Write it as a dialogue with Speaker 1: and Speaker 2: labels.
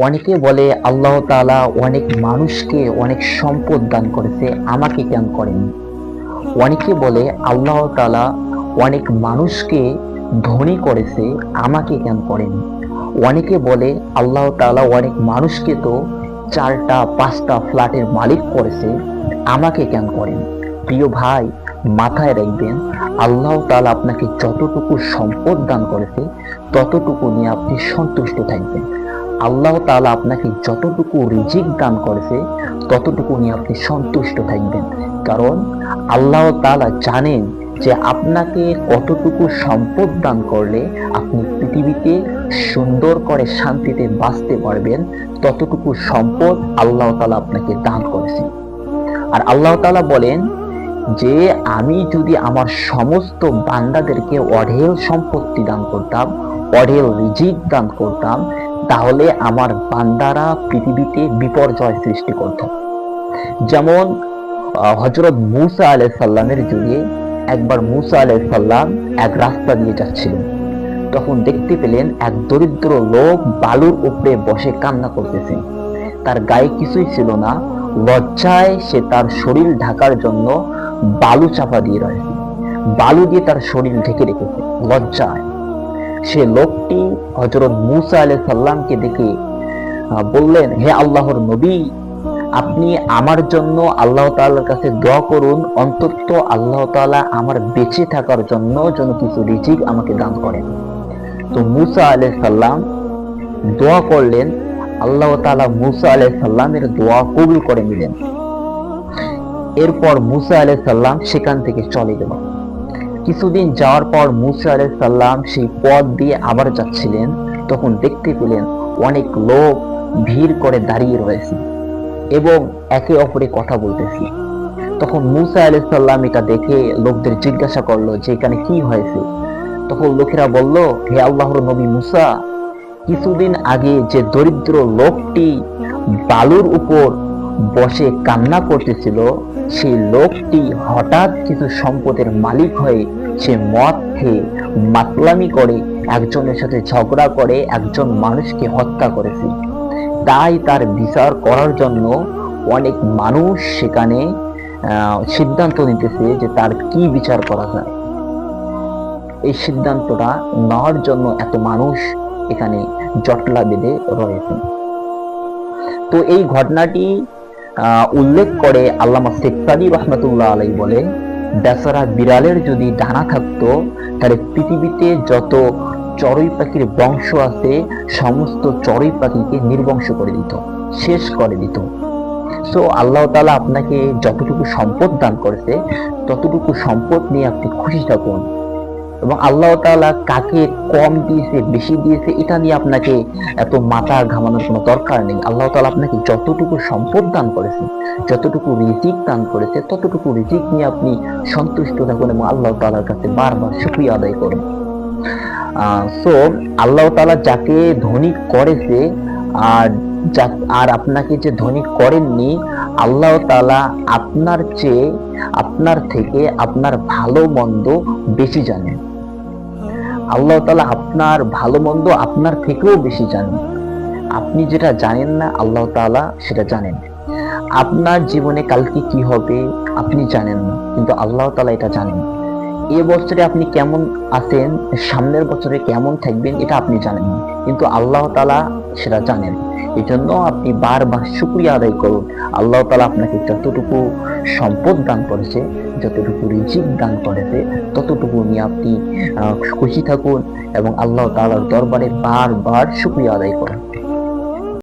Speaker 1: অনেকে বলে আল্লাহ তাআলা অনেক মানুষকে অনেক সম্পদ দান করেছে, আমাকে কেন করেনি? অনেকে বলে আল্লাহ তাআলা অনেক মানুষকে ধনী করেছে, আমাকে কেন করেনি? অনেকে বলে আল্লাহ তাআলা অনেক মানুষকে তো 4টা 5টা ফ্ল্যাটের মালিক করেছে, আমাকে কেন করেনি? প্রিয় ভাই, মাথায় রাখবেন, আল্লাহ তাআলা আপনাকে যতটুকু সম্পদ দান করেছে ততটুকু নিয়ে আপনি সন্তুষ্ট থাকবেন। আল্লাহ তাআলা আপনাকে যতটুকু রিজিক দান করেছে ততটুকু নিয়ে আপনি সন্তুষ্ট থাকবেন। কারণ আল্লাহ তাআলা জানেন যে আপনাকে কতটুকু সম্পদ দান করলে আপনি পৃথিবীতে সুন্দর করে শান্তিতে বাঁচতে পারবেন, ততটুকু সম্পদ আল্লাহ তাআলা আপনাকে দান করেছে। আর আল্লাহ তাআলা বলেন যে আমি যদি আমার সমস্ত বান্দাদেরকে অঢেল সম্পত্তি দান করতাম, অঢেল রিজিক দান করতাম, তাহলে আমার বান্দারা পৃথিবীতে বিপর্যয় সৃষ্টি করত। যেমন হযরত মূসা আলাইহিস সালামের যুগে একবার মূসা আলাইহিস সালাম এক রাস্তা দিয়ে যাচ্ছিলেন। তখন দেখতে পেলেন এক দরিদ্র লোক বালুর উপরে বসে কান্না করতেছে। তার গায়ে কিছুই ছিল না, লজ্জায় সে তার শরীর ঢাকার জন্য বালু চাপা দিয়ে রয়েছে, বালু দিয়ে তার শরীর ঢেকে রেখেছে লজ্জায়। সে লোকটি হযরত মূসা আলাইহিস সালামকে দেখে বললেন, হে আল্লাহর নবী, আপনি আমার জন্য আল্লাহ তাআলার কাছে দোয়া করুন, অন্তত আল্লাহ তাআলা আমার বেঁচে থাকার জন্য যেন কিছু রিজিক আমাকে দান করেন। তো মূসা আলাইহিস সালাম দোয়া করলেন, আল্লাহ তাআলা মূসা আলাইহিস সালামের দোয়া কবুল করে নিলেন। এরপর মূসা আলাইহিস সালাম সেখান থেকে চলে গেল। কিছুদিন যাওয়ার পর মূসা আলাইহিস সালাম সেই পথ দিয়ে আবার যাচ্ছিলেন। তখন দেখতে পেলেন অনেক লোক ভিড় করে দাঁড়িয়ে রয়েছে এবং একে অপরে কথা বলতেছে। তখন মূসা আলাইহিস সালাম এটা দেখে লোকদের জিজ্ঞাসা করলো যে এখানে কি হয়েছে। তখন লোকেরা বলল, হে আল্লাহর নবী মূসা, কিছুদিন আগে যে দরিদ্র লোকটি বালুর উপর বসে কান্না করতেছিল, সেই লোকটি হঠাৎ কিছু সম্পদের মালিক হয়ে সে মদ খেয়ে মাতলামি করে একজনের সাথে ঝগড়া করে একজন মানুষকে হত্যা করেছে। তাই তার বিচার করার জন্য অনেক মানুষ সেখানে সিদ্ধান্ত নিতেছে যে তার কি বিচার করা যায়। এই সিদ্ধান্তটা নেওয়ার জন্য এত মানুষ এখানে জটলা বেঁধে রয়েছে। তো এই ঘটনাটি উল্লেখ করে আল্লামা শেখ সাদী রহমাতুল্লাহ আলাইহি বলে, বেচারা বিড়ালের যদি ডানা থাকতো তাহলে পৃথিবীতে যত চড়ুই পাখির বংশ আছে সমস্ত চড়ুই পাখিকে নির্বংশ করে দিত, শেষ করে দিত। সো আল্লাহ তাআলা আপনাকে যতটুকু সম্পদ দান করেছে ততটুকু সম্পদ নিয়ে আপনি খুশি থাকুন, এবং আল্লাহ তাআলা কাকে কম দিয়েছে বেশি দিয়েছে এটা নিয়ে আপনাকে এত মাথা ঘামানোর কোনো দরকার নেই। আল্লাহ তাআলা আপনাকে যতটুকু সম্পদ দান করেছে, যতটুকু রিজিক দান করেছে, ততটুকু রিজিক নিয়ে আপনি সন্তুষ্ট থাকুন এবং আল্লাহ তাআলার কাছে বারবার শুকরিয়া আদায় করুন। সো আল্লাহ তাআলা যাকে ধনী করেছে আর আপনাকে যে ধনী করেননি, আল্লাহ তাআলা আপনার চেয়ে আপনার থেকে আপনার ভালো মন্দ বেশি জানেন। আল্লাহ তাআলা আপনার ভালো মন্দ আপনার থেকেও বেশি জানেন। আপনি যেটা জানেন না আল্লাহ তাআলা সেটা জানেন। আপনার জীবনে কালকে কি হবে আপনি জানেন না, কিন্তু আল্লাহ তাআলা এটা জানেন। এ বছরে আপনি কেমন আছেন, সামনের বছরে কেমন থাকবেন এটা আপনি জানেন না, কিন্তু আল্লাহ তাআলা সেটা জানেন। এই জন্য আপনি বারবার শুকরিয়া আদায় করুন। আল্লাহ তাআলা আপনাকে যতটুকু সম্পদ দান করেছে, যতটুকু রিজিক দান করেছে, ততটুকু নিয়ে আপনি খুশি থাকুন এবং আল্লাহ তাআলার দরবারে বারবার শুকরিয়া আদায় করুন।